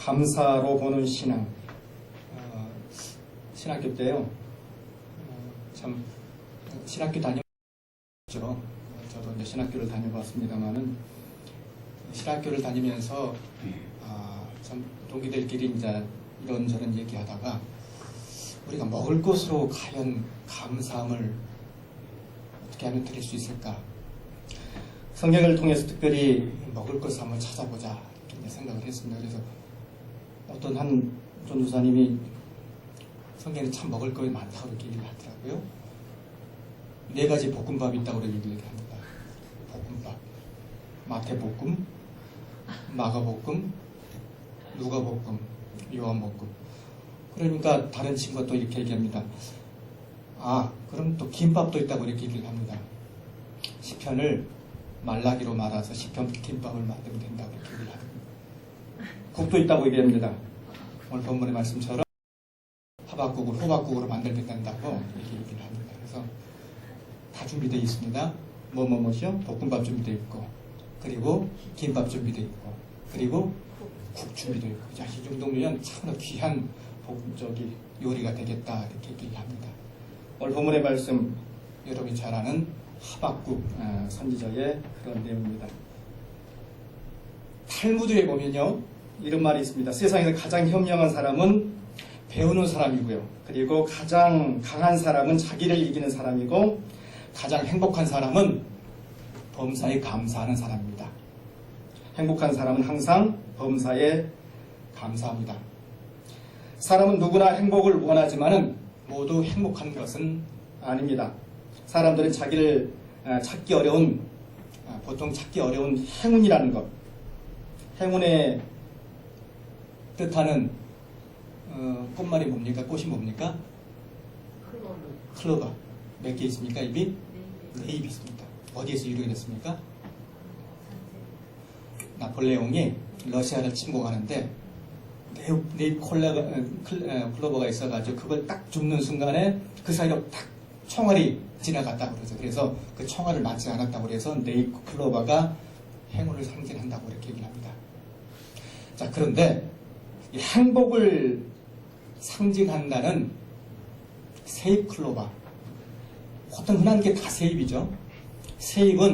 감사로 보는 신앙. 신학교 때요. 참 신학교 다녔죠. 저도 이제 신학교를 다녀봤습니다만은 신학교를 다니면서 참 동기들끼리 이제 이런저런 얘기하다가 우리가 먹을 것으로 과연 감사함을 어떻게 하면 드릴 수 있을까? 성경을 통해서 특별히 먹을 것을 한번 찾아보자 이렇게 생각을 했습니다. 그래서 어떤 한 전도사님이 성경에 참 먹을 것이 많다고 이렇게 얘기를 하더라고요. 4가지 볶음밥이 있다고 그렇게 얘기를 합니다. 볶음밥, 마태볶음, 마가볶음, 누가볶음, 요한볶음. 그러니까 다른 친구가 또 이렇게 얘기합니다. 그럼 또 김밥도 있다고 이렇게 얘기를 합니다. 시편을 말라기로 말아서 시편 김밥을 만들면 된다고 이렇게 얘기를 합니다. 국도 있다고 얘기합니다. 오늘 본문의 말씀처럼 하박국을 호박국으로 만들면 된다고 이렇게 얘기를 합니다. 그래서 다 준비되어 있습니다. 뭐죠? 볶음밥 준비되어 있고, 그리고 김밥 준비되어 있고, 그리고 국 준비되어 있고. 자, 이 정도면 참으로 귀한 요리가 되겠다 이렇게 얘기를 합니다. 오늘 본문의 말씀 여러분이 잘 아는 하박국 선지자의 그런 내용입니다. 탈무드에 보면요, 이런 말이 있습니다. 세상에서 가장 현명한 사람은 배우는 사람이고요. 그리고 가장 강한 사람은 자기를 이기는 사람이고, 가장 행복한 사람은 범사에 감사하는 사람입니다. 행복한 사람은 항상 범사에 감사합니다. 사람은 누구나 행복을 원하지만은 모두 행복한 것은 아닙니다. 사람들은 자기를 보통 찾기 어려운 행운이라는 것, 행운의 뜻하는 꽃말이 뭡니까? 꽃이 뭡니까? 클로버. 몇 개 있습니까? 입이? 네 입이 있습니다. 어디에서 유래가 됐습니까? 나폴레옹이 러시아를 침공하는데 네잎 클로버가 있어가지고 그걸 딱 줍는 순간에 그 사이로 딱 총알이 지나갔다고 그러죠. 그래서 그 총알을 맞지 않았다고 그래서 네잎 클로버가 행운을 상징한다고 이렇게 얘기를 합니다. 자, 그런데 이 행복을 상징한다는 세잎 클로버, 보통 흔한 게 다 세잎이죠. 세잎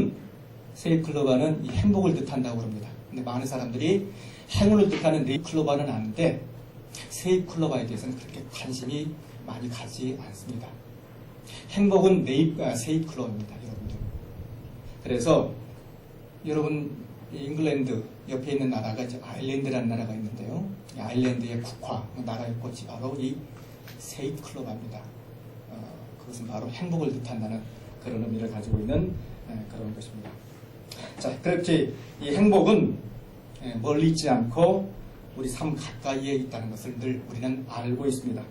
클로버는 이 행복을 뜻한다고 합니다. 근데 많은 사람들이 행운을 뜻하는 네잎 클로버는 아는데 세잎 클로버에 대해서는 그렇게 관심이 많이 가지 않습니다. 행복은 세잎 클로버입니다, 여러분들. 그래서 여러분 잉글랜드 옆에 있는 나라가 이제 아일랜드라는 나라가 있는데요. 이 아일랜드의 국화 나라의 꽃이 바로 이 세잎 클로버입니다. 그것은 바로 행복을 뜻한다는 그런 의미를 가지고 있는 그런 것입니다. 자, 그렇게 이 행복은 멀리 있지 않고 우리 삶 가까이에 있다는 것을 늘 우리는 알고 있습니다.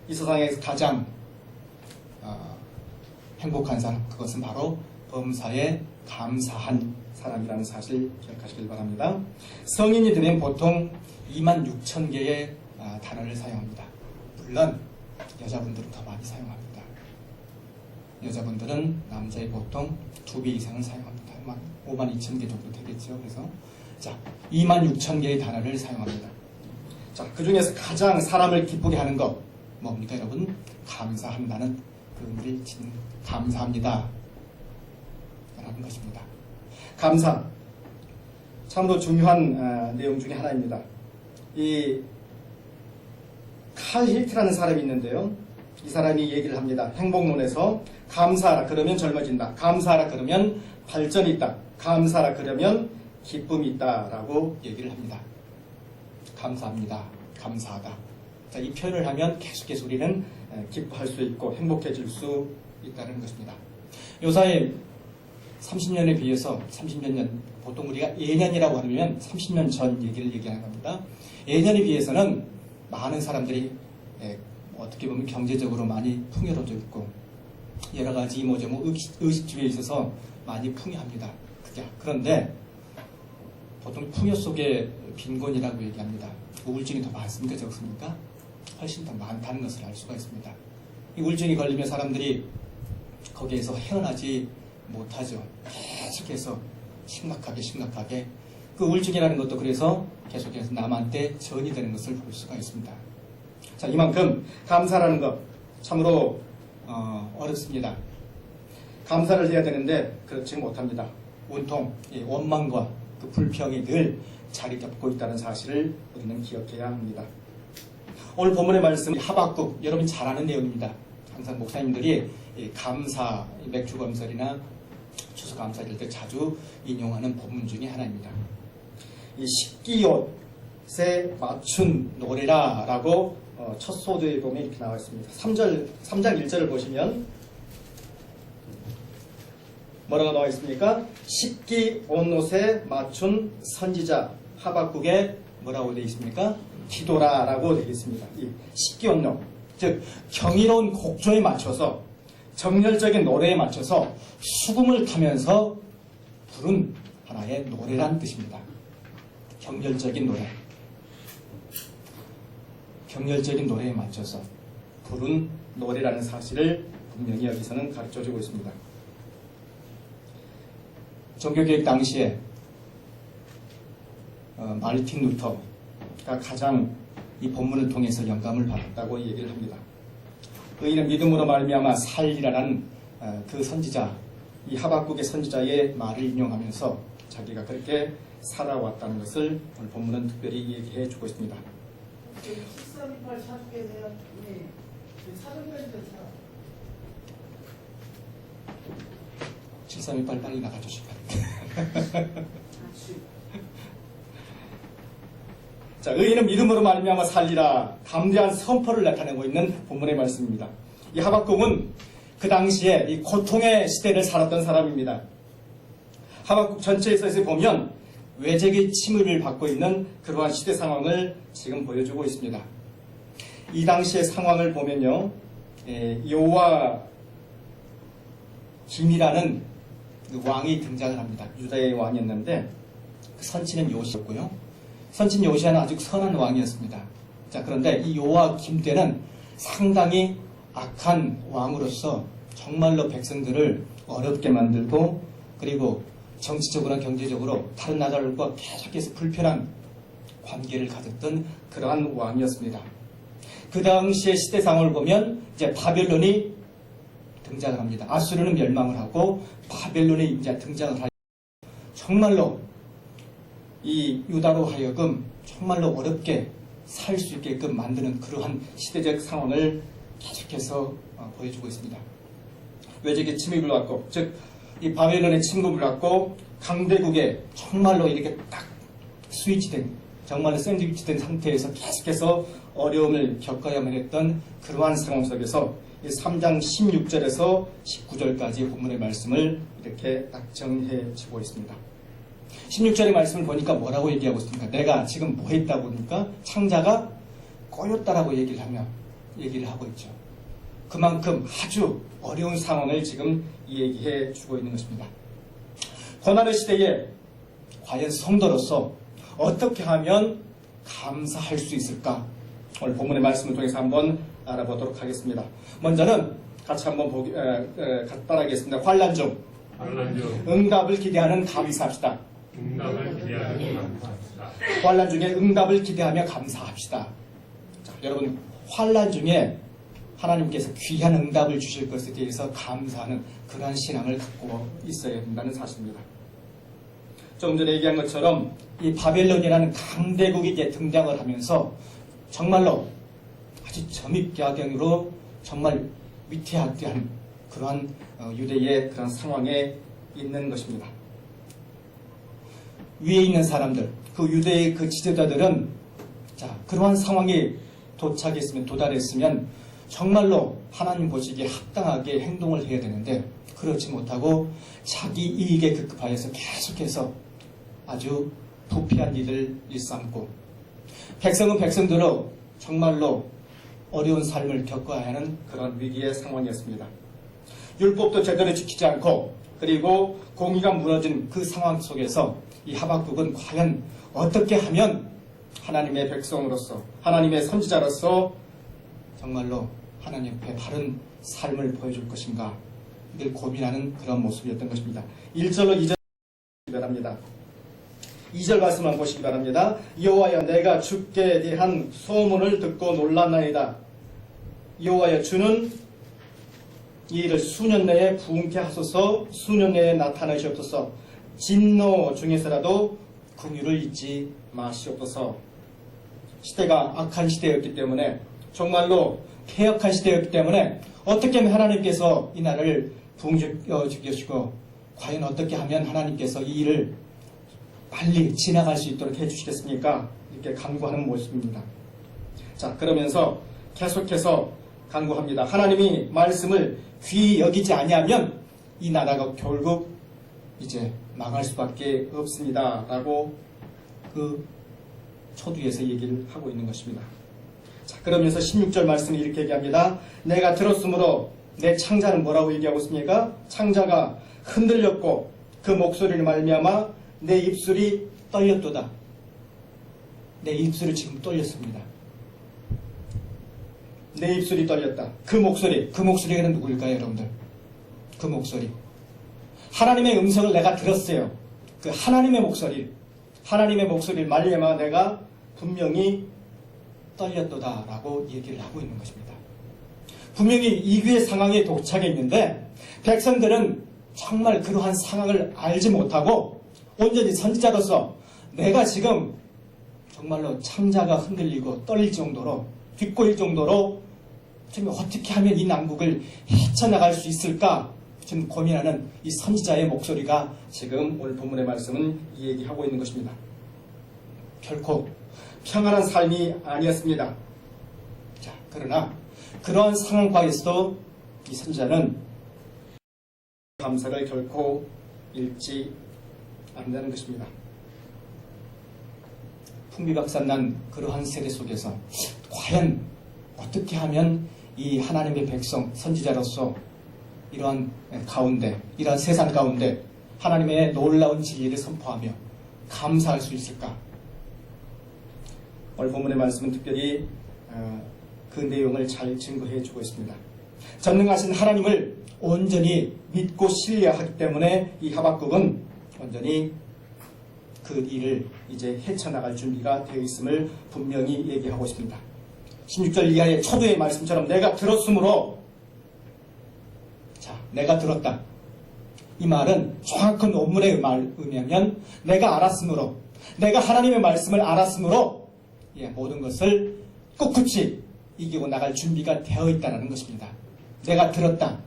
이 세상에서 가장 행복한 사람, 그것은 바로 범사에 감사한 사람이라는 사실 기억하시길 바랍니다. 성인이 되면 보통 26,000개의 단어를 사용합니다. 물론 여자분들은 더 많이 사용합니다. 여자분들은 남자의 보통 2배 이상을 사용합니다. 52,000개 정도 되겠죠. 그래서 자, 26,000개의 단어를 사용합니다. 자, 그 중에서 가장 사람을 기쁘게 하는 것 뭡니까, 여러분? 감사한다는 그 의미를 지닌 감사합니다 라는 것입니다. 감사, 참으로 중요한 내용 중에 하나입니다. 이 칼 힐트라는 사람이 있는데요. 이 사람이 얘기를 합니다. 행복론에서 감사하라 그러면 젊어진다. 감사하라 그러면 발전이 있다. 감사하라 그러면 기쁨이 있다라고 얘기를 합니다. 감사합니다. 감사하다. 자, 이 표현을 하면 계속해서 우리는 기뻐할 수 있고 행복해질 수 있다는 것입니다. 요사이 30년에 비해서 30몇 년, 보통 우리가 예년이라고 하면 30년 전 얘기를 얘기하는 겁니다. 예년에 비해서는 많은 사람들이 어떻게 보면 경제적으로 많이 풍요로워져 있고 여러 가지 의식주의에 있어서 많이 풍요합니다. 그런데 보통 풍요 속에 빈곤이라고 얘기합니다. 우울증이 더 많습니까? 적습니까? 훨씬 더 많다는 것을 알 수가 있습니다. 이 우울증이 걸리면 사람들이 거기에서 헤어나지 못하죠. 계속해서 심각하게 그 우울증이라는 것도 그래서 계속해서 남한테 전이 되는 것을 볼 수가 있습니다. 자, 이만큼 감사라는 것 참으로 어렵습니다. 감사를 해야 되는데 그렇지 못합니다. 온통 이 원망과 그 불평이 늘 자리 잡고 있다는 사실을 우리는 기억해야 합니다. 오늘 본문의 말씀 하박국, 여러분 잘 아는 내용입니다. 항상 목사님들이 감사, 맥주검설이나 추수감사일 때 자주 인용하는 본문 중에 하나입니다. 이 십기옷에 맞춘 노래라 라고 첫 소절에 보면 이렇게 나와 있습니다. 3장 1절을 보시면 뭐라고 나와 있습니까? 십기옷에 맞춘 선지자 하박국에 뭐라고 되어 있습니까? 기도라 라고 되어 있습니다. 이 십기옷록, 즉 경이로운 곡조에 맞춰서 정열적인 노래에 맞춰서 수금을 타면서 부른 하나의 노래란 뜻입니다. 경열적인 노래, 경열적인 노래에 맞춰서 부른 노래라는 사실을 분명히 여기서는 가르쳐주고 있습니다. 종교개혁 당시에 마르틴 루터가 가장 이 본문을 통해서 영감을 받았다고 얘기를 합니다. 의인은 믿음으로 말미암아 살리라는 그 선지자, 이 하박국의 선지자의 말을 인용하면서 자기가 그렇게 살아왔다는 것을 오늘 본문은 특별히 얘기해 주고 있습니다. 1328 사주에 대한 사정면에서 7328 빨리 나가주시면. 자, 의인은 믿음으로 말미암아 살리라, 담대한 선포를 나타내고 있는 본문의 말씀입니다. 이 하박국은 그 당시에 이 고통의 시대를 살았던 사람입니다. 하박국 전체에서 보면 외적의 침입을 받고 있는 그러한 시대 상황을 지금 보여주고 있습니다. 이 당시의 상황을 보면요, 여호와 김이라는 그 왕이 등장을 합니다. 유다의 왕이었는데 그 선치는 요시였고요. 선친 요시아는 아주 선한 왕이었습니다. 자, 그런데 이 여호와 김 때는 상당히 악한 왕으로서 정말로 백성들을 어렵게 만들고, 그리고 정치적으로나 경제적으로 다른 나라들과 계속해서 불편한 관계를 가졌던 그러한 왕이었습니다. 그 당시의 시대 상황을 보면 이제 바벨론이 등장을 합니다. 아수르는 멸망을 하고 바벨론이 이제 등장을 하고, 정말로 이 유다로 하여금 정말로 어렵게 살 수 있게끔 만드는 그러한 시대적 상황을 계속해서 보여주고 있습니다. 외적의 침입을 받고, 즉 이 바벨론의 침입을 받고 강대국에 정말로 이렇게 딱 스위치된, 정말로 샌드위치된 상태에서 계속해서 어려움을 겪어야만 했던 그러한 상황 속에서 이 3장 16절에서 19절까지 본문의 말씀을 이렇게 딱 정해지고 있습니다. 16절의 말씀을 보니까 뭐라고 얘기하고 있습니까? 내가 지금 뭐 했다고 보니까 창자가 꼬였다라고 얘기를 하고 있죠. 그만큼 아주 어려운 상황을 지금 얘기해 주고 있는 것입니다. 고난의 시대에 과연 성도로서 어떻게 하면 감사할 수 있을까? 오늘 본문의 말씀을 통해서 한번 알아보도록 하겠습니다. 먼저는 같이 한번 따라하겠습니다. 환난 중 응답을 기대하는 감사합시다. 환난 중에 응답을 기대하며 감사합시다. 자, 여러분, 환난 중에 하나님께서 귀한 응답을 주실 것에 대해서 감사하는 그러한 신앙을 갖고 있어야 된다는 사실입니다. 좀 전에 얘기한 것처럼 이 바벨론이라는 강대국이 이제 등장을 하면서 정말로 아주 점입가경으로 정말 위태하대한 그러한 유대의 그런 상황에 있는 것입니다. 위에 있는 사람들, 그 유대의 그 지도자들은 자, 그러한 상황이 도달했으면 정말로 하나님 보시기에 합당하게 행동을 해야 되는데 그렇지 못하고 자기 이익에 급급하여서 계속해서 아주 부패한 일을 일삼고, 백성은 백성대로 정말로 어려운 삶을 겪어야 하는 그런 위기의 상황이었습니다. 율법도 제대로 지키지 않고, 그리고 공의가 무너진 그 상황 속에서 이 하박국은 과연 어떻게 하면 하나님의 백성으로서, 하나님의 선지자로서 정말로 하나님 앞에 바른 삶을 보여줄 것인가 늘 고민하는 그런 모습이었던 것입니다. 1절로 2절 기별합니다. 2절 말씀만 보시기 바랍니다. 여호와여 내가 주께 대한 소문을 듣고 놀랐나이다. 여호와여 주는 이 일을 수년 내에 부흥케 하소서. 수년 내에 나타나시옵소서. 진노 중에서라도 긍휼을 잊지 마시옵소서. 시대가 악한 시대였기 때문에, 정말로 폐역한 시대였기 때문에 어떻게 하면 하나님께서 이 나라를 부흥시키시고 과연 어떻게 하면 하나님께서 이 일을 빨리 지나갈 수 있도록 해주시겠습니까? 이렇게 간구하는 모습입니다. 자, 그러면서 계속해서 간구합니다. 하나님이 말씀을 귀히 여기지 아니하면 이 나라가 결국 이제 망할 수밖에 없습니다. 라고 그 초두에서 얘기를 하고 있는 것입니다. 자, 그러면서 16절 말씀을 이렇게 얘기합니다. 내가 들었으므로 내 창자는 뭐라고 얘기하고 있습니까? 창자가 흔들렸고 그 목소리를 말미암아 내 입술이 떨렸도다. 내 입술이 지금 떨렸습니다. 내 입술이 떨렸다. 그 목소리가 누구일까요, 여러분들? 그 목소리. 하나님의 음성을 내가 들었어요. 그 하나님의 목소리를 말미암아 내가 분명히 떨렸도다라고 얘기를 하고 있는 것입니다. 분명히 이기의 상황에 도착해 있는데 백성들은 정말 그러한 상황을 알지 못하고 온전히 선지자로서 내가 지금 정말로 창자가 흔들리고 떨릴 정도로 뒷골일 정도로 지금 어떻게 하면 이 난국을 헤쳐나갈 수 있을까 지금 고민하는 이 선지자의 목소리가 지금 오늘 본문의 말씀은 이 얘기하고 있는 것입니다. 결코 평안한 삶이 아니었습니다. 자, 그러나 그러한 상황과에서도 이 선지자는 감사를 결코 잃지 않는다는 것입니다. 풍비박산난 그러한 세대 속에서 과연 어떻게 하면 이 하나님의 백성 선지자로서 이러한 가운데, 이러한 세상 가운데 하나님의 놀라운 진리를 선포하며 감사할 수 있을까? 오늘 본문의 말씀은 특별히 그 내용을 잘 증거해 주고 있습니다. 전능하신 하나님을 온전히 믿고 신뢰하기 때문에 이 하박국은 온전히 그 일을 이제 헤쳐나갈 준비가 되어 있음을 분명히 얘기하고 있습니다. 16절 이하의 초두의 말씀처럼 내가 들었으므로, 자, 내가 들었다. 이 말은 정확한 원문의 의미하면 내가 알았으므로, 내가 하나님의 말씀을 알았으므로 모든 것을 꿋꿋이 이기고 나갈 준비가 되어 있다는 것입니다. 내가 들었다.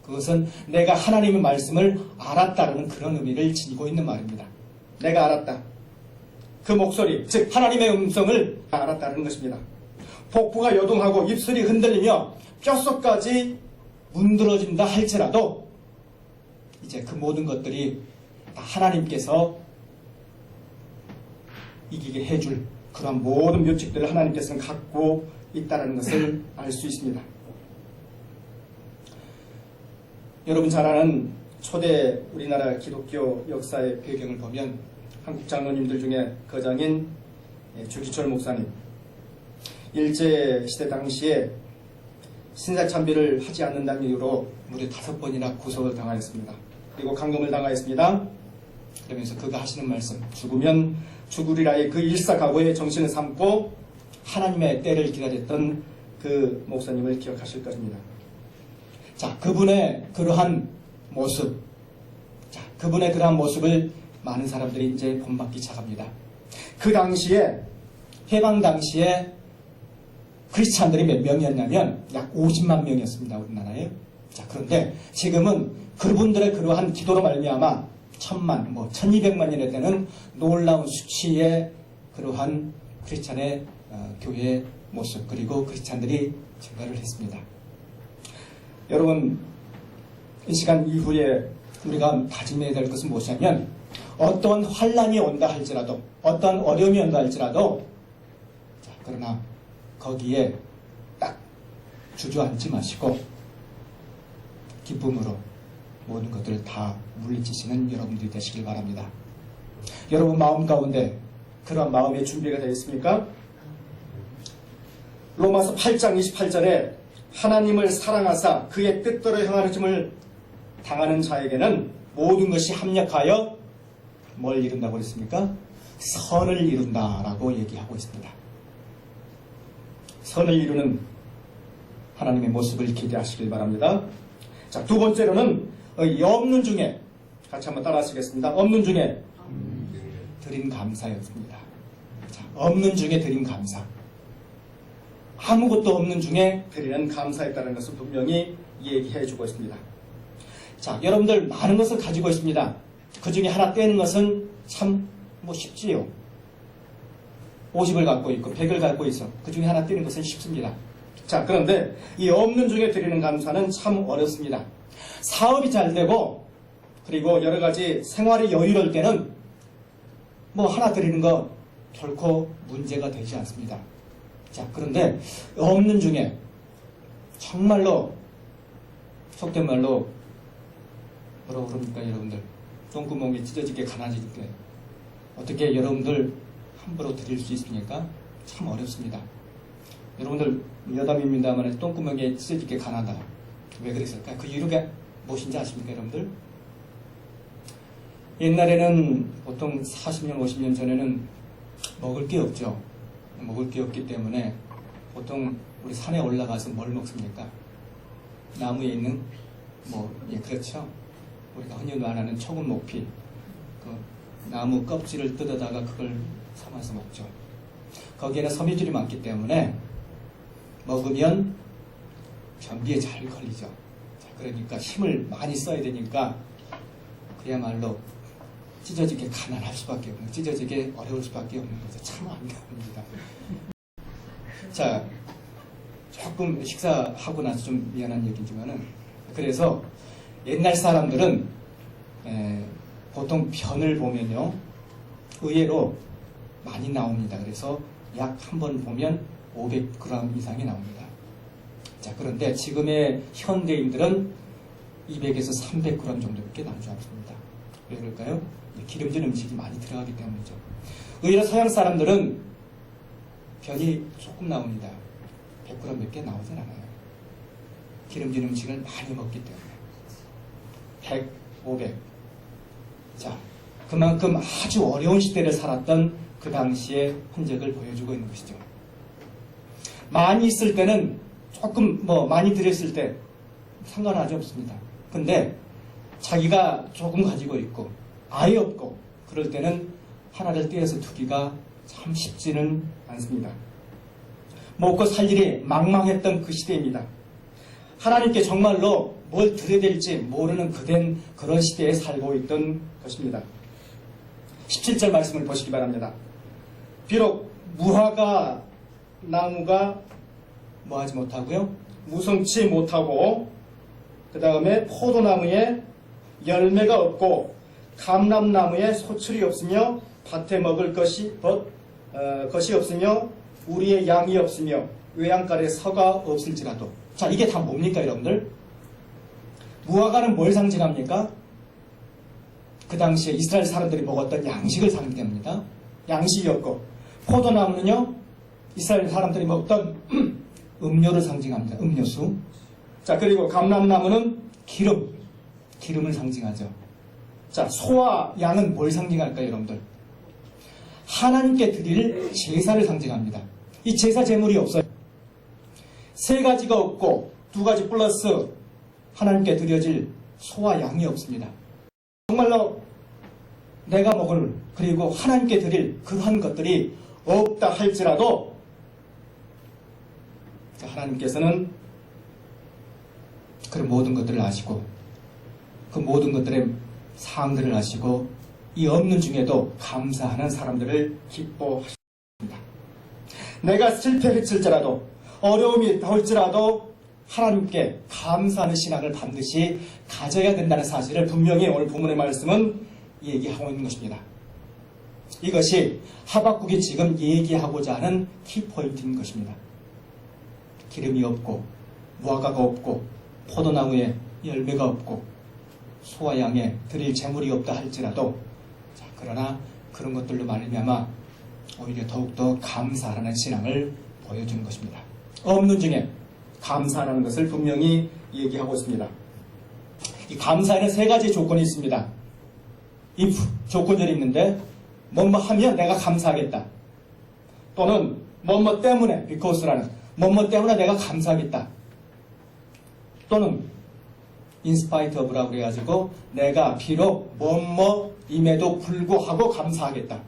그것은 내가 하나님의 말씀을 알았다는 그런 의미를 지니고 있는 말입니다. 내가 알았다. 그 목소리, 즉 하나님의 음성을 알았다는 것입니다. 복부가 요동하고 입술이 흔들리며 뼛속까지 문드러진다 할지라도 이제 그 모든 것들이 다 하나님께서 이기게 해줄 그런 모든 묘책들을 하나님께서는 갖고 있다는 것을 알 수 있습니다. 여러분 잘 아는 초대 우리나라 기독교 역사의 배경을 보면 한국 장로님들 중에 거장인 주기철 목사님, 일제시대 당시에 신사참배를 하지 않는다는 이유로 무려 5번이나 구속을 당하였습니다. 그리고 감금을 당하였습니다. 그러면서 그가 하시는 말씀, 죽으면 죽으리라의 그 일사각오의 정신을 삼고 하나님의 때를 기다렸던 그 목사님을 기억하실 것입니다. 자, 그분의 그러한 모습, 자, 그분의 그러한 모습을 많은 사람들이 이제 본받기 시작합니다. 그 당시에, 해방 당시에 크리스찬들이 몇 명이었냐면 약 50만 명이었습니다. 우리나라에. 자, 그런데 지금은 그분들의 그러한 기도로 말미암아 1000만, 1200만이나 되는 놀라운 수치의 그러한 크리스찬의 교회의 모습, 그리고 크리스찬들이 증가를 했습니다. 여러분, 이 시간 이후에 우리가 다짐해야 될 것은 무엇이냐면 어떤 환란이 온다 할지라도, 어떤 어려움이 온다 할지라도, 자, 그러나 거기에 딱 주저앉지 마시고 기쁨으로 모든 것들을 다 물리치시는 여러분들이 되시길 바랍니다. 여러분 마음 가운데 그런 마음의 준비가 되어 있습니까? 로마서 8장 28절에 하나님을 사랑하사 그의 뜻대로 행하심을 당하는 자에게는 모든 것이 합력하여 뭘 이룬다고 그랬습니까? 선을 이룬다라고 얘기하고 있습니다. 선을 이루는 하나님의 모습을 기대하시길 바랍니다. 자, 두 번째로는 이 없는 중에, 같이 한번 따라 하시겠습니다. 없는 중에 드린 감사였습니다. 자, 없는 중에 드린 감사. 아무것도 없는 중에 드리는 감사였다는 것을 분명히 얘기해 주고 있습니다. 자, 여러분들 많은 것을 가지고 있습니다. 그 중에 하나 떼는 것은 참 쉽지요. 50을 갖고 있고 100을 갖고 있어. 그 중에 하나 떼는 것은 쉽습니다. 자, 그런데 이 없는 중에 드리는 감사는 참 어렵습니다. 사업이 잘 되고 그리고 여러 가지 생활이 여유로울 때는 하나 드리는 거 결코 문제가 되지 않습니다. 자, 그런데 없는 중에 정말로 속된 말로 뭐라고 그럽니까 여러분들? 똥구멍이 찢어지게 가난해질 때 어떻게 여러분들 함부로 드릴 수 있습니까? 참 어렵습니다. 여러분들 여담입니다만 똥구멍이 찢어지게 가난하다. 왜 그랬을까? 그 이유가 무엇인지 아십니까 여러분들? 옛날에는 보통 40년, 50년 전에는 먹을 게 없죠. 먹을 게 없기 때문에 보통 우리 산에 올라가서 뭘 먹습니까? 나무에 있는 그렇죠. 우리가 흔히 말하는 초근 목피, 그 나무 껍질을 뜯어다가 그걸 삶아서 먹죠. 거기에는 섬유질이 많기 때문에 먹으면 변비에 잘 걸리죠. 자, 그러니까 힘을 많이 써야 되니까 그야말로 찢어지게 가난할 수밖에 없는, 찢어지게 어려울 수밖에 없는 거죠. 참 안타깝습니다. 자, 조금 식사하고 나서 좀 미안한 얘기지만은, 그래서 옛날 사람들은 보통 변을 보면요 의외로 많이 나옵니다. 그래서 약 한 번 보면 500g 이상이 나옵니다. 자, 그런데 지금의 현대인들은 200에서 300g 정도밖에 나오지 않습니다. 왜 그럴까요? 기름진 음식이 많이 들어가기 때문이죠. 의외로 서양 사람들은 변이 조금 나옵니다. 100g 몇 개 나오진 않아요. 기름진 음식을 많이 먹기 때문에. 100, 500. 자, 그만큼 아주 어려운 시대를 살았던 그 당시의 흔적을 보여주고 있는 것이죠. 많이 있을 때는 조금 많이 들였을 때 상관하지 없습니다. 근데 자기가 조금 가지고 있고 아예 없고 그럴 때는 하나를 떼어서 두기가 참 쉽지는 않습니다. 먹고 살 일이 망망했던 그 시대입니다. 하나님께 정말로 뭘 드려야 될지 모르는 그런 시대에 살고 있던 것입니다. 17절 말씀을 보시기 바랍니다. 비록 무화과 나무가 뭐하지 못하고요, 무성치 못하고, 그 다음에 포도나무에 열매가 없고 감람나무에 소출이 없으며 밭에 먹을 것이 없으며 우리의 양이 없으며 외양간에 서가 없을지라도. 자, 이게 다 뭡니까 여러분들? 무화과는 뭘 상징합니까? 그 당시에 이스라엘 사람들이 먹었던 양식을 상징합니다. 양식이었고, 포도나무는요 이스라엘 사람들이 먹던 음료를 상징합니다. 음료수. 자, 그리고 감람나무는 기름을 상징하죠. 자, 소와 양은 뭘 상징할까요 여러분들? 하나님께 드릴 제사를 상징합니다. 이 제사 제물이 없어요. 세 가지가 없고 두 가지 플러스 하나님께 드려질 소와 양이 없습니다. 정말로 내가 먹을, 그리고 하나님께 드릴 그러한 것들이 없다 할지라도 하나님께서는 그 모든 것들을 아시고 그 모든 것들의 사항들을 아시고 이 없는 중에도 감사하는 사람들을 기뻐하십니다. 내가 실패했을지라도 어려움이 나올지라도 하나님께 감사하는 신앙을 반드시 가져야 된다는 사실을 분명히 오늘 본문의 말씀은 얘기하고 있는 것입니다. 이것이 하박국이 지금 얘기하고자 하는 키포인트인 것입니다. 기름이 없고 무화과가 없고 포도나무에 열매가 없고 소와 양에 드릴 재물이 없다 할지라도, 자, 그러나 그런 것들로 말미암아 오히려 더욱더 감사하는 신앙을 보여주는 것입니다. 없는 중에 감사하는 것을 분명히 얘기하고 있습니다. 이 감사에는 세 가지 조건이 있습니다. if 조건절이 있는데 뭐뭐 하면 내가 감사하겠다. 또는 뭐뭐 때문에, because라는 뭐뭐 때문에 내가 감사하겠다. 또는 in spite of라고 그래가지고 내가 비록 뭐뭐임에도 불구하고 감사하겠다.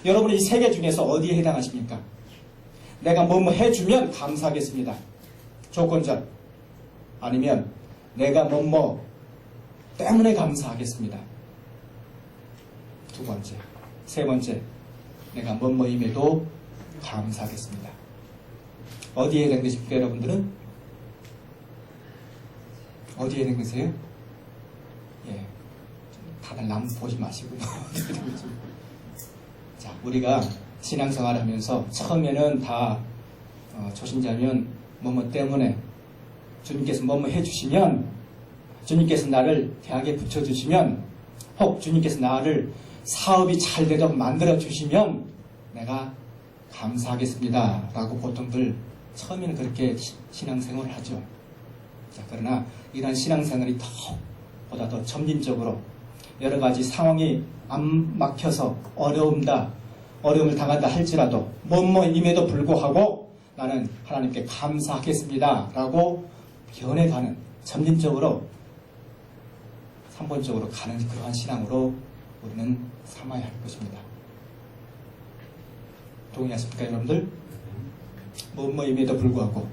여러분이 이 세 개 중에서 어디에 해당하십니까? 내가 뭐뭐 해주면 감사하겠습니다. 조건절. 아니면 내가 뭐뭐 때문에 감사하겠습니다. 두 번째. 세 번째. 내가 뭐뭐임에도 감사하겠습니다. 어디에 해당되십니까, 여러분들은? 어디에 해당되세요? 예. 다들 남 보지 마시고. 자, 우리가 신앙생활 하면서 처음에는 다 초신자면 뭐뭐 때문에 주님께서 뭐뭐 해주시면, 주님께서 나를 대학에 붙여주시면, 혹 주님께서 나를 사업이 잘 되도록 만들어주시면 내가 감사하겠습니다 라고 보통들 처음에는 그렇게 신앙생활을 하죠. 자, 그러나 이러한 신앙생활이 보다 더 점진적으로 여러 가지 상황이 안 막혀서 어려움을 당한다 할지라도 뭐뭐임에도 불구하고 나는 하나님께 감사하겠습니다 라고 변해가는, 점진적으로 삼본적으로 가는 그러한 신앙으로 우리는 삼아야 할 것입니다. 동의하십니까, 여러분들? 뭐뭐임에도 불구하고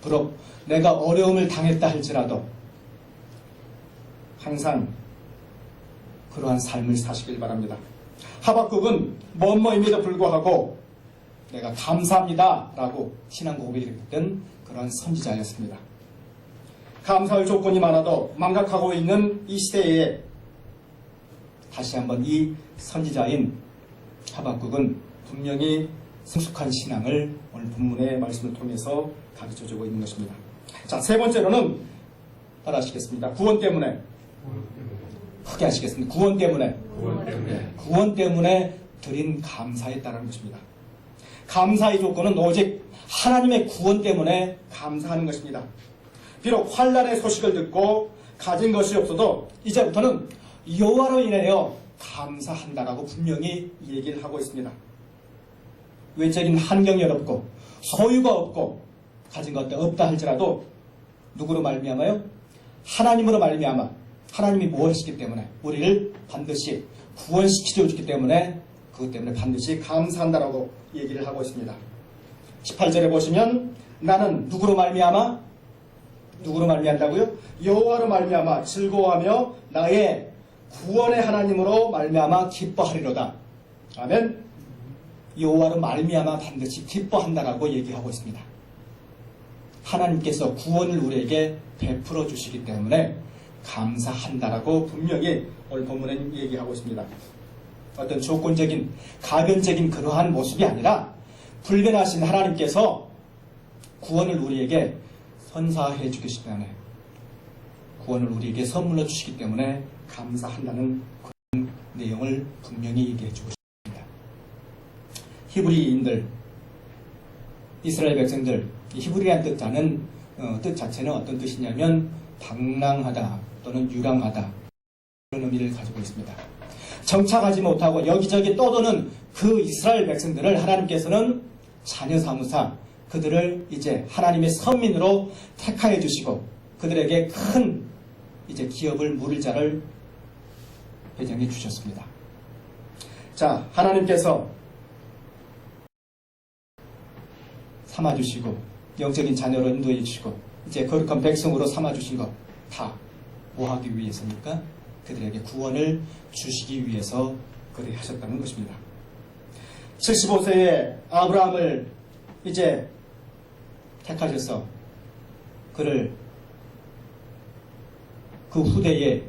비록 내가 어려움을 당했다 할지라도 항상 그러한 삶을 사시길 바랍니다. 하박국은 뭐뭐임에도 불구하고 내가 감사합니다 라고 신앙 고백을 했던 그러한 선지자였습니다. 감사할 조건이 많아도 망각하고 있는 이 시대에 다시 한번 이 선지자인 하박국은 분명히 성숙한 신앙을 오늘 본문의 말씀을 통해서 가르쳐주고 있는 것입니다. 자, 세 번째로는 따라 하시겠습니다. 구원 때문에. 크게 하시겠습니다. 구원 때문에. 구원 때문에 드린 감사에 따르는 것입니다. 감사의 조건은 오직 하나님의 구원 때문에 감사하는 것입니다. 비록 환난의 소식을 듣고 가진 것이 없어도 이제부터는 여호와로 인하여 감사한다라고 분명히 얘기를 하고 있습니다. 외적인 환경이 어렵고 소유가 없고 가진 것도 없다 할지라도 누구로 말미암아요? 하나님으로 말미암아 하나님이 무엇이기 때문에 우리를 반드시 구원시켜 주기 때문에 그것 때문에 반드시 감사한다라고 얘기를 하고 있습니다. 18절에 보시면 나는 누구로 말미암다고요? 여호와로 말미암아 즐거워하며 나의 구원의 하나님으로 말미암아 기뻐하리로다. 아멘. 여호와로 말미암아 반드시 기뻐한다라고 얘기하고 있습니다. 하나님께서 구원을 우리에게 베풀어 주시기 때문에 감사한다라고 분명히 오늘 본문은 얘기하고 있습니다. 어떤 조건적인 가변적인 그러한 모습이 아니라 불변하신 하나님께서 구원을 우리에게 선사해 주시기 때문에, 구원을 우리에게 선물로 주시기 때문에 감사한다는 그런 내용을 분명히 얘기해 주고 싶습니다. 히브리인들, 이스라엘 백성들, 히브리라는 뜻 자체는 어떤 뜻이냐면 방랑하다 또는 유랑하다, 그런 의미를 가지고 있습니다. 정착하지 못하고 여기저기 떠도는 그 이스라엘 백성들을 하나님께서는 자녀 삼으사 그들을 이제 하나님의 선민으로 택하여 주시고 그들에게 큰 이제 기업을 물을 자를 배정해 주셨습니다. 자, 하나님께서 삼아주시고 영적인 자녀로 인도해 주시고 이제 거룩한 백성으로 삼아주신 것 다 뭐하기 위해서입니까? 그들에게 구원을 주시기 위해서 그렇게 하셨다는 것입니다. 75세의 아브라함을 이제 택하셔서 그를 그 후대에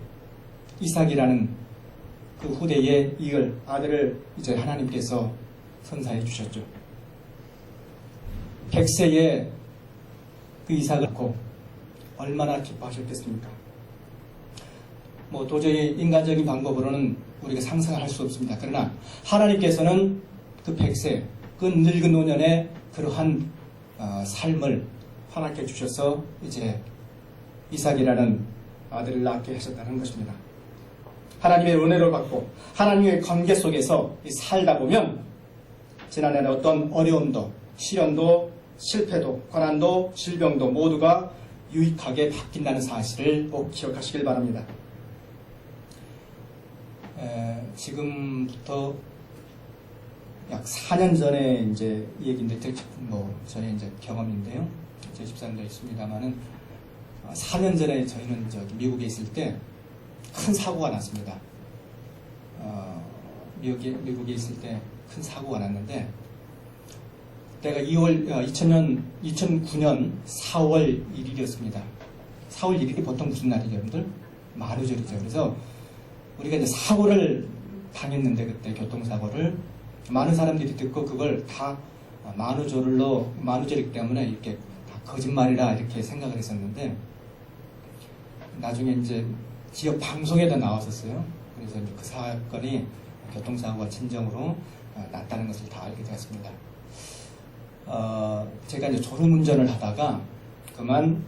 이삭이라는 그 후대에 이을 아들을 이제 하나님께서 선사해 주셨죠. 100세에 그 이삭을 낳고 얼마나 기뻐하셨겠습니까? 도저히 인간적인 방법으로는 우리가 상상할 수 없습니다. 그러나 하나님께서는 그 100세, 그 늙은 노년의 그러한 삶을 허락해 주셔서 이제 이삭이라는 아들을 낳게 하셨다는 것입니다. 하나님의 은혜를 받고 하나님의 관계 속에서 살다 보면 지난해는 어떤 어려움도 시련도 실패도 고난도 질병도 모두가 유익하게 바뀐다는 사실을 꼭 기억하시길 바랍니다. 지금부터 약 4년 전에 이제 이 얘기인데, 저의 이제 경험인데요. 제 집사람도 있습니다만은, 4년 전에 저희는 미국에 있을 때 큰 사고가 났습니다. 미국에 있을 때 큰 사고가 났는데, 그때가 2009년 4월 1일이었습니다. 4월 1일이 보통 무슨 날이죠, 여러분들? 만우절이죠. 그래서 우리가 이제 사고를 당했는데, 그때 교통사고를 많은 사람들이 듣고 그걸 다 만우절이기 때문에 이렇게 다 거짓말이라 이렇게 생각을 했었는데, 나중에 이제 지역 방송에도 나왔었어요. 그래서 이제 그 사건이 교통사고가 진정으로 났다는 것을 다 알게 되었습니다. 제가 이제 졸음운전을 하다가 그만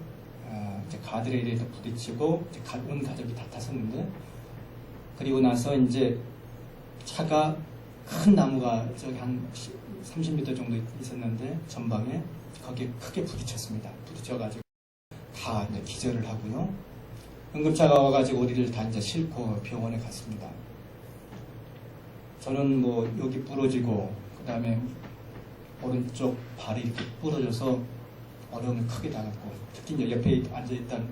이제 가드레일에도 부딪히고 온 가족이 다 탔었는데, 그리고 나서 이제 차가 큰 나무가 저기 한 30m 정도 있었는데 전방에 거기에 크게 부딪혔습니다. 부딪혀가지고 다 이제 기절을 하고요. 응급차가 와가지고 우리를 다 이제 싣고 병원에 갔습니다. 저는 뭐 여기 부러지고 그 다음에 오른쪽 발이 이렇게 부러져서 어려움을 크게 당했고, 특히 이제 옆에 앉아있던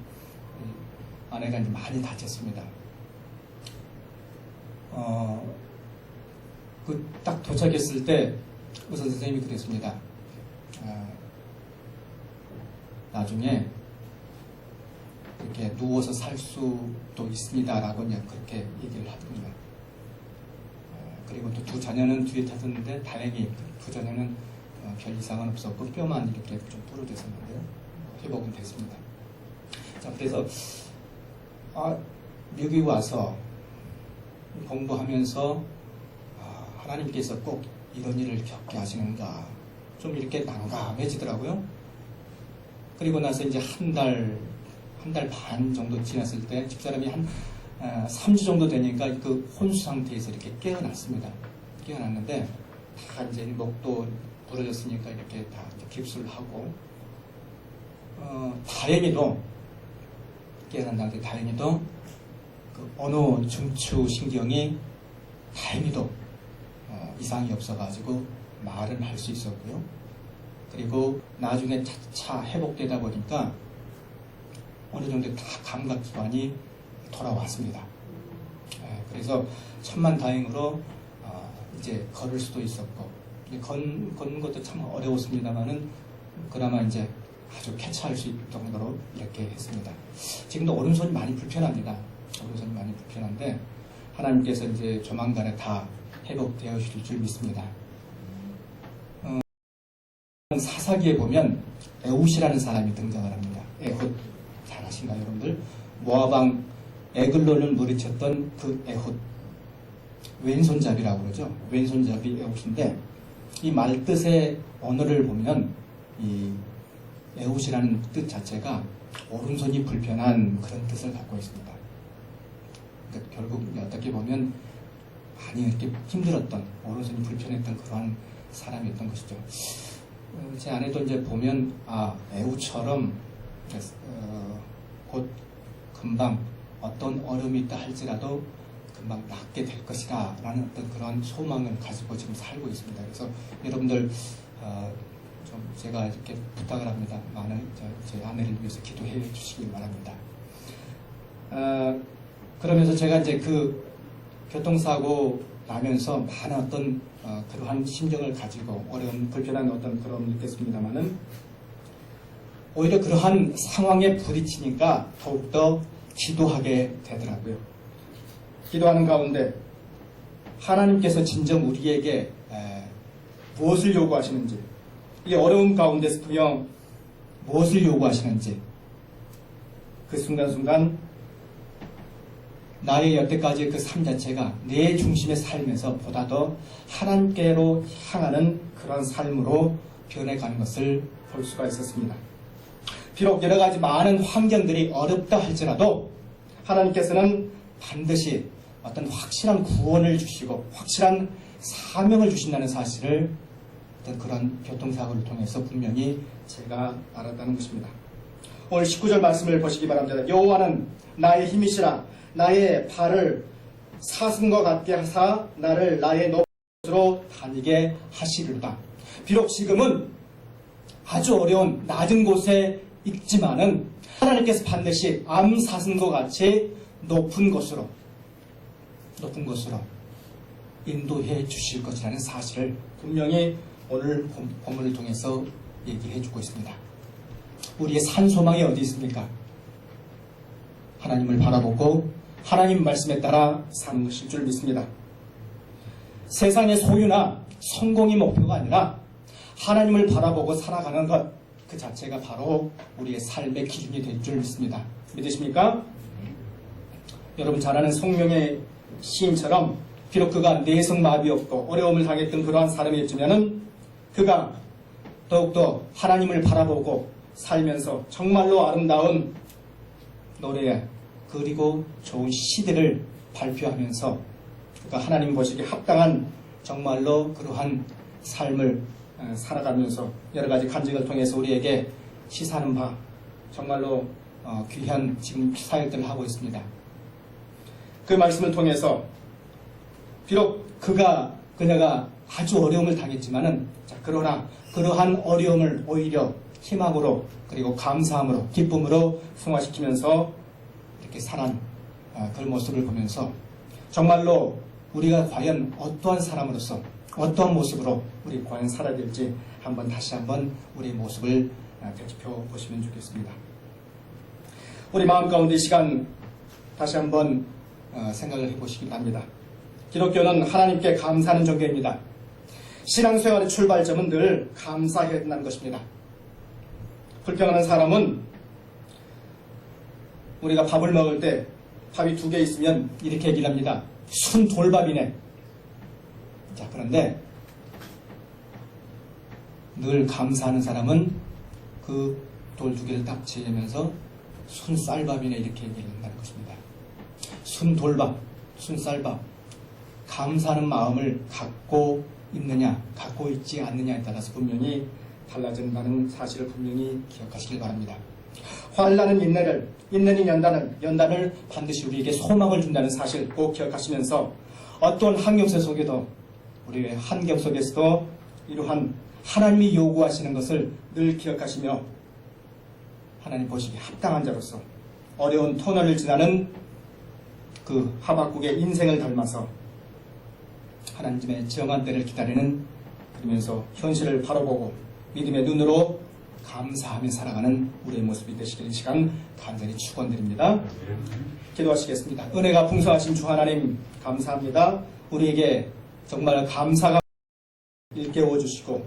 아내가 이제 많이 다쳤습니다. 딱 도착했을 때 의사 선생님이 그랬습니다. 나중에 이렇게 누워서 살 수도 있습니다라고 그렇게 얘기를 하더군요. 그리고 또 두 자녀는 뒤에 탔었는데 다행히 두 자녀는 별 이상은 없었고 뼈만 이렇게 좀 부러졌었는데 회복은 됐습니다. 자, 그래서 미국에 와서 공부하면서 하나님께서 꼭 이런 일을 겪게 하시는가 좀 이렇게 난감해지더라고요. 그리고 나서 이제 한 달 반 정도 지났을 때 집사람이 한 3주 정도 되니까 그 혼수 상태에서 이렇게 깨어났습니다. 깨어났는데 다 이제 목도 부러졌으니까 이렇게 다 깁스를 하고, 다행히도 깨어난 다음에 다행히도 그 언어 중추 신경이 다행히도 이상이 없어가지고 말은 할 수 있었고요. 그리고 나중에 차차 회복되다 보니까 어느 정도 다 감각기관이 돌아왔습니다. 그래서 천만다행으로 이제 걸을 수도 있었고, 걷는 것도 참 어려웠습니다만은 그나마 이제 아주 캐치할 수 있을 정도로 이렇게 했습니다. 지금도 오른손이 많이 불편합니다. 오른손이 많이 불편한데 하나님께서 이제 조만간에 다 회복되어질 줄 믿습니다. 사사기에 보면 에훗이라는 사람이 등장을 합니다. 에훗 잘 아신가요, 여러분들? 모압왕 에글론을 물리쳤던 그 에훗, 왼손잡이라고 그러죠. 왼손잡이 에훗인데 이 말뜻의 언어를 보면 이 에훗이라는 뜻 자체가 오른손이 불편한 그런 뜻을 갖고 있습니다. 그러니까 결국 어떻게 보면 많이 이렇게 힘들었던, 오른손이 불편했던 그러한 사람이었던 것이죠. 제 아내도 이제 보면 에훗처럼 곧 금방 어떤 어려움이 있다 할지라도 금방 낫게 될 것이다 라는 어떤 그런 소망을 가지고 지금 살고 있습니다. 그래서 여러분들 좀 제가 이렇게 부탁을 합니다. 많은 제 아내를 위해서 기도해 주시길 바랍니다. 그러면서 제가 이제 그 교통사고 나면서 많은 어떤 그러한 심정을 가지고 어려운 불편한 어떤 그런 느꼈습니다만은 오히려 그러한 상황에 부딪히니까 더욱더 기도하게 되더라고요. 기도하는 가운데 하나님께서 진정 우리에게 무엇을 요구하시는지, 이 어려운 가운데서 그냥 무엇을 요구하시는지 그 순간순간 나의 여태까지의 그 삶 자체가 내 중심의 삶에서 보다 더 하나님께로 향하는 그런 삶으로 변해가는 것을 볼 수가 있었습니다. 비록 여러 가지 많은 환경들이 어렵다 할지라도 하나님께서는 반드시 어떤 확실한 구원을 주시고 확실한 사명을 주신다는 사실을 어떤 그런 교통사고를 통해서 분명히 제가 알았다는 것입니다. 오늘 19절 말씀을 보시기 바랍니다. 여호와는 나의 힘이시라 나의 발을 사슴과 같게 하사 나를 나의 높은 곳으로 다니게 하시리로다. 비록 지금은 아주 어려운 낮은 곳에 있지만은 하나님께서 반드시 암사슴과 같이 높은 곳으로 인도해 주실 것이라는 사실을 분명히 오늘 본문을 통해서 얘기해 주고 있습니다. 우리의 산소망이 어디 있습니까? 하나님을 바라보고 하나님 말씀에 따라 사는 것일 줄 믿습니다. 세상의 소유나 성공이 목표가 아니라 하나님을 바라보고 살아가는 것 그 자체가 바로 우리의 삶의 기준이 될 줄 믿습니다. 믿으십니까? 여러분 잘 아는 성명의 시인처럼 비록 그가 내성마비였고 어려움을 당했던 그러한 사람이었지만은 그가 더욱더 하나님을 바라보고 살면서 정말로 아름다운 노래 그리고 좋은 시들을 발표하면서 그가 하나님 보시기에 합당한 정말로 그러한 삶을 살아가면서 여러 가지 간증을 통해서 우리에게 시사하는 바 정말로 귀한 지금 사역들을 하고 있습니다. 그 말씀을 통해서 비록 그녀가 아주 어려움을 당했지만은 그러나 그러한 어려움을 오히려 희망으로 그리고 감사함으로 기쁨으로 승화시키면서 이렇게 살아난 그 모습을 보면서 정말로 우리가 과연 어떠한 사람으로서 어떠한 모습으로 우리 과연 살아야 될지 다시 한번 우리의 모습을 되짚어 보시면 좋겠습니다. 우리 마음 가운데 이 시간 다시 한번 생각을 해보시기 바랍니다. 기독교는 하나님께 감사하는 종교입니다. 신앙생활의 출발점은 늘 감사해야 된다는 것입니다. 불평하는 사람은 우리가 밥을 먹을 때 밥이 2개 있으면 이렇게 얘기를 합니다. 순 돌밥이네. 자, 그런데 늘 감사하는 사람은 그 돌 2개를 딱 지으면서 순 쌀밥이네 이렇게 얘기를 한다는 것입니다. 순 돌밥, 순 쌀밥. 감사하는 마음을 갖고 있느냐, 갖고 있지 않느냐에 따라서 분명히 달라진다는 사실을 분명히 기억하시길 바랍니다. 환난은 인내는 연단을 반드시 우리에게 소망을 준다는 사실 꼭 기억하시면서 어떤 환경세 속에도 우리의 환경 속에서도 이러한 하나님이 요구하시는 것을 늘 기억하시며 하나님 보시기에 합당한 자로서 어려운 터널을 지나는 그 하박국의 인생을 닮아서 하나님의 정한 때를 기다리는 그러면서 현실을 바라보고 믿음의 눈으로 감사하며 살아가는 우리의 모습이 되시길 시간 간절히 축원드립니다. 기도하시겠습니다. 은혜가 풍성하신 주 하나님 감사합니다. 우리에게 정말 감사가 일깨워 주시고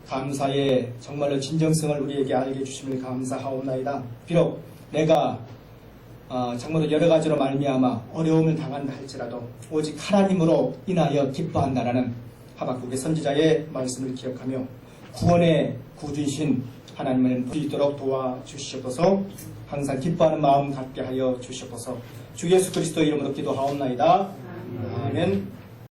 감사의 정말로 진정성을 우리에게 알게 해주심을 감사하옵나이다. 비록 내가 정말로 여러 가지로 말미암아 어려움을 당한다 할지라도 오직 하나님으로 인하여 기뻐한다라는 하박국의 선지자의 말씀을 기억하며 구원의 구주이신 하나님을 볼 수 있도록 도와주시옵소서. 항상 기뻐하는 마음 갖게 하여 주시옵소서. 주 예수 그리스도 이름으로 기도하옵나이다. 아멘.